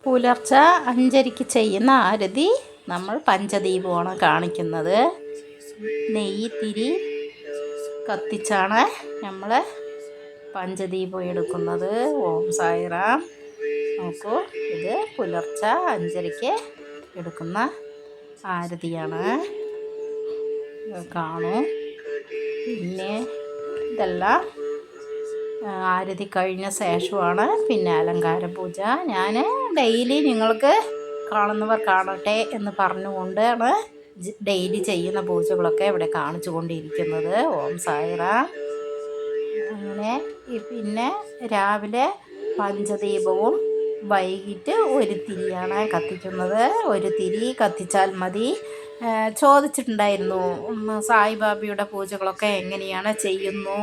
പുലർച്ചെ 5:30 ചെയ്യുന്ന ആരതി നമ്മൾ പഞ്ചദീപമാണ് കാണിക്കുന്നത്. നെയ്യ് തിരി കത്തിച്ചാണ് നമ്മൾ പഞ്ചദീപം എടുക്കുന്നത്. ഓം സായിറാം. നോക്കൂ, ഇത് പുലർച്ചെ 5:30 എടുക്കുന്ന ആരതിയാണ്. കാണൂ. പിന്നെ ഇതെല്ലാം ആരതി കഴിഞ്ഞ ശേഷമാണ് പിന്നെ അലങ്കാര പൂജ. ഞാൻ ഡെയിലി നിങ്ങൾക്ക് കാണുന്നവർ കാണട്ടെ എന്ന് പറഞ്ഞുകൊണ്ടാണ് ഡെയിലി ചെയ്യുന്ന പൂജകളൊക്കെ ഇവിടെ കാണിച്ചു കൊണ്ടിരിക്കുന്നത്. ഓം സായിറാം. അങ്ങനെ പിന്നെ രാവിലെ പഞ്ചദീപവും വൈകിട്ട് ഒരു തിരിയാണ് കത്തിക്കുന്നത്. ഒരു തിരി കത്തിച്ചാൽ മതി. ചോദിച്ചിട്ടുണ്ടായിരുന്നു, സായിബാബയുടെ പൂജകളൊക്കെ എങ്ങനെയാണ് ചെയ്യുന്നു,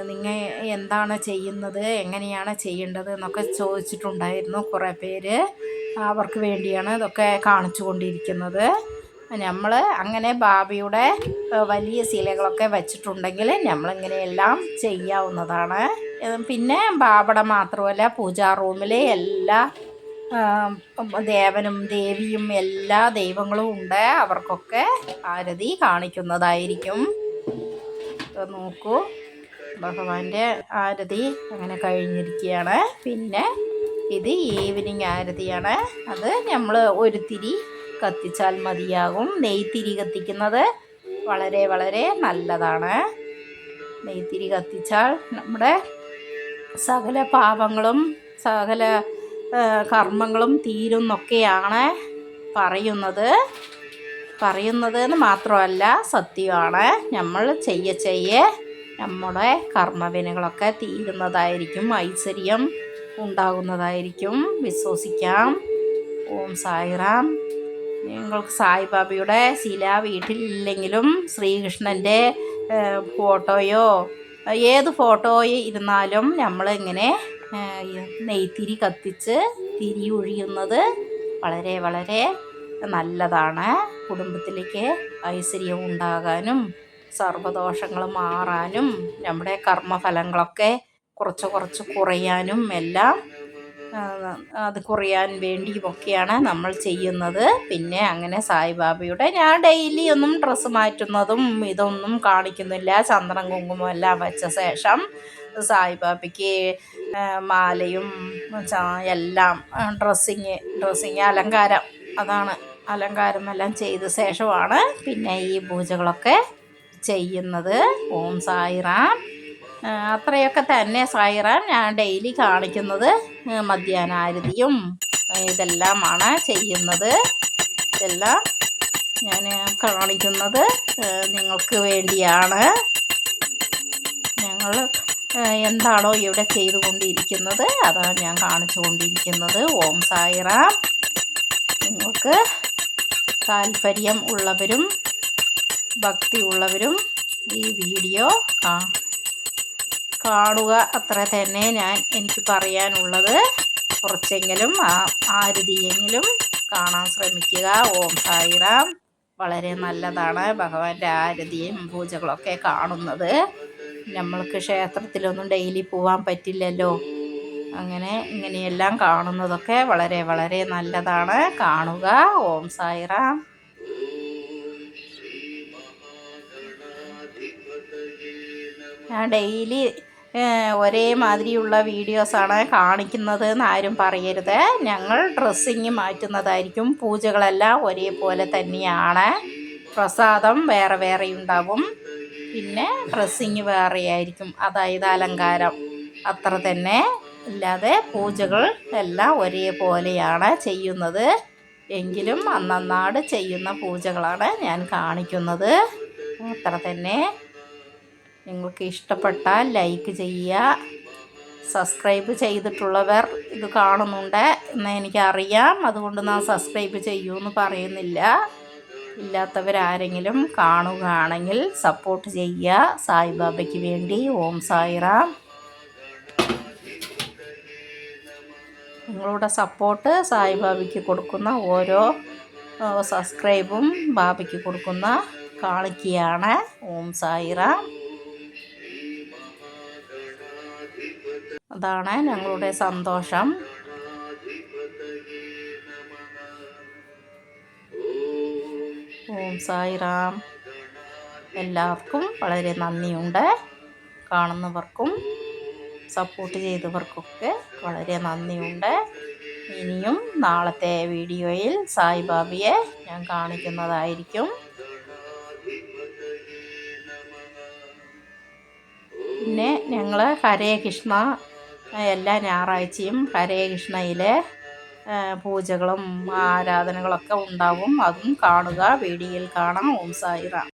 നിങ്ങൾ എന്താണ് ചെയ്യുന്നത്, എങ്ങനെയാണ് ചെയ്യേണ്ടത് എന്നൊക്കെ ചോദിച്ചിട്ടുണ്ടായിരുന്നു കുറേ പേര്. അവർക്ക് വേണ്ടിയാണ് ഇതൊക്കെ കാണിച്ചു കൊണ്ടിരിക്കുന്നത്. നമ്മൾ അങ്ങനെ ബാബയുടെ വലിയ ശിലകളൊക്കെ വച്ചിട്ടുണ്ടെങ്കിൽ നമ്മളിങ്ങനെയെല്ലാം ചെയ്യാവുന്നതാണ്. പിന്നെ ബാബയുടെ മാത്രമല്ല, പൂജാ റൂമിലെ എല്ലാ ദേവനും ദേവിയും എല്ലാ ദൈവങ്ങളും ഉണ്ട്. അവർക്കൊക്കെ ആരതി കാണിക്കുന്നതായിരിക്കും. നോക്കൂ, ഭഗവാന്റെ ആരതി അങ്ങനെ കഴിഞ്ഞിരിക്കുകയാണ്. പിന്നെ ഇത് ഈവനിങ് ആരതിയാണ്. അത് നമ്മൾ ഒരു തിരി കത്തിച്ചാൽ മതിയാകും. നെയ്ത്തിരി കത്തിക്കുന്നത് വളരെ വളരെ നല്ലതാണ്. നെയ്ത്തിരി കത്തിച്ചാൽ നമ്മുടെ സകല പാപങ്ങളും സകല കർമ്മങ്ങളും തീരും എന്നൊക്കെയാണ് പറയുന്നതെന്ന് മാത്രമല്ല, സത്യമാണ്. നമ്മൾ ചെയ്യെ നമ്മുടെ കർമ്മവിനകളൊക്കെ തീരുന്നതായിരിക്കും, ഐശ്വര്യം ഉണ്ടാകുന്നതായിരിക്കും. വിശ്വസിക്കാം. ഓം സായിറാം. നിങ്ങൾക്ക് സായിബാബയുടെ ശില വീട്ടിലില്ലെങ്കിലും ശ്രീകൃഷ്ണൻ്റെ ഫോട്ടോയോ ഏത് ഫോട്ടോയോ ഇരുന്നാലും നമ്മളിങ്ങനെ നെയ്ത്തിരി കത്തിച്ച് തിരി ഒഴിയുന്നത് വളരെ വളരെ നല്ലതാണ്. കുടുംബത്തിലേക്ക് ഐശ്വര്യം ഉണ്ടാകാനും സർവ്വദോഷങ്ങൾ മാറാനും നമ്മുടെ കർമ്മഫലങ്ങളൊക്കെ കുറച്ച് കുറയാനും എല്ലാം അത് കുറയാൻ വേണ്ടിയുമൊക്കെയാണ് നമ്മൾ ചെയ്യുന്നത്. പിന്നെ അങ്ങനെ സായിബാബയുടെ ഞാൻ ഡെയിലി ഒന്നും ഡ്രസ്സ് മാറ്റുന്നതും ഇതൊന്നും കാണിക്കുന്നില്ല. ചന്ദനം കുങ്കുമം എല്ലാം വെച്ച ശേഷം സായിബാബയ്ക്ക് മാലയും എല്ലാം ഡ്രസ്സിങ് അലങ്കാരം, അതാണ് അലങ്കാരമെല്ലാം ചെയ്ത ശേഷമാണ് പിന്നെ ഈ പൂജകളൊക്കെ ചെയ്യുന്നത്. ഓം സായിറാം. അത്രയൊക്കെ തന്നെ സായിറാം. ഞാൻ ഡെയിലി കാണിക്കുന്നത് മധ്യാഹ്ന ആരതിയും ഇതെല്ലാമാണ് ചെയ്യുന്നത്. ഇതെല്ലാം ഞാൻ കാണിക്കുന്നത് നിങ്ങൾക്ക് വേണ്ടിയാണ്. ഞങ്ങൾ എന്താണോ ഇവിടെ ചെയ്തുകൊണ്ടിരിക്കുന്നത് അതാണ് ഞാൻ കാണിച്ചു കൊണ്ടിരിക്കുന്നത്. ഓം സായിറാം. നിങ്ങൾക്ക് താല്പര്യം ഉള്ളവരും ഭക്തി ഉള്ളവരും ഈ വീഡിയോ കാണുക. അത്ര തന്നെ എനിക്ക് പറയാനുള്ളത്. കുറച്ചെങ്കിലും ആരതിയെങ്കിലും കാണാൻ ശ്രമിക്കുക. ഓം സായിറാം. വളരെ നല്ലതാണ് ഭഗവാന്റെ ആരതിയും പൂജകളൊക്കെ കാണുന്നത്. നമ്മൾക്ക് ക്ഷേത്രത്തിലൊന്നും ഡെയിലി പോകാൻ പറ്റില്ലല്ലോ. ഇങ്ങനെയെല്ലാം കാണുന്നതൊക്കെ വളരെ വളരെ നല്ലതാണ്. കാണുക. ഓം സായിറാം. ഞാൻ ഡെയിലി ഒരേ മാതിരിയുള്ള വീഡിയോസാണ് കാണിക്കുന്നത് എന്ന് ആരും പറയരുത്. ഞങ്ങൾ ഡ്രസ്സിങ് മാറ്റുന്നതായിരിക്കും. പൂജകളെല്ലാം ഒരേപോലെ തന്നെയാണ്. പ്രസാദം വേറെ വേറെ ഉണ്ടാവും. പിന്നെ ഡ്രസ്സിങ് വേറെ ആയിരിക്കും, അതായത് അലങ്കാരം അത്ര തന്നെ. അല്ലാതെ പൂജകൾ എല്ലാം ഒരേപോലെയാണ് ചെയ്യുന്നത്. എങ്കിലും അന്നന്നാട് ചെയ്യുന്ന പൂജകളാണ് ഞാൻ കാണിക്കുന്നത്. അത്ര തന്നെ. നിങ്ങൾക്ക് ഇഷ്ടപ്പെട്ടാൽ ലൈക്ക് ചെയ്യുക. സബ്സ്ക്രൈബ് ചെയ്തിട്ടുള്ളവർ ഇത് കാണുന്നുണ്ട് എന്ന് എനിക്കറിയാം. അതുകൊണ്ട് ഞാൻ സബ്സ്ക്രൈബ് ചെയ്യുമെന്ന് പറയുന്നില്ല. ഇല്ലാത്തവരാരെങ്കിലും കാണുകയാണെങ്കിൽ സപ്പോർട്ട് ചെയ്യുക സായിബാബയ്ക്ക് വേണ്ടി. ഓം സായിറാം. നിങ്ങളുടെ സപ്പോർട്ട് സായിബാബയ്ക്ക് കൊടുക്കുന്ന ഓരോ സബ്സ്ക്രൈബും ബാബയ്ക്ക് കൊടുക്കുന്ന കാണിക്കുകയാണ്. ഓം സായിറാം. അതാണ് ഞങ്ങളുടെ സന്തോഷം. ഓം സായിറാം. എല്ലാവർക്കും വളരെ നന്ദിയുണ്ട്. കാണുന്നവർക്കും സപ്പോർട്ട് ചെയ്തവർക്കൊക്കെ വളരെ നന്ദിയുണ്ട്. ഇനിയും നാളത്തെ വീഡിയോയിൽ സായിബാബയെ ഞാൻ കാണിക്കുന്നതായിരിക്കും. പിന്നെ ഞങ്ങൾ ഹരേ കൃഷ്ണ എല്ലാ ഞായറാഴ്ചയും ഹരേ കൃഷ്ണയിലെ പൂജകളും ആരാധനകളൊക്കെ ഉണ്ടാവും. അതും കാണുക, വീഡിയോയിൽ കാണാം. ഓം സായിറാം.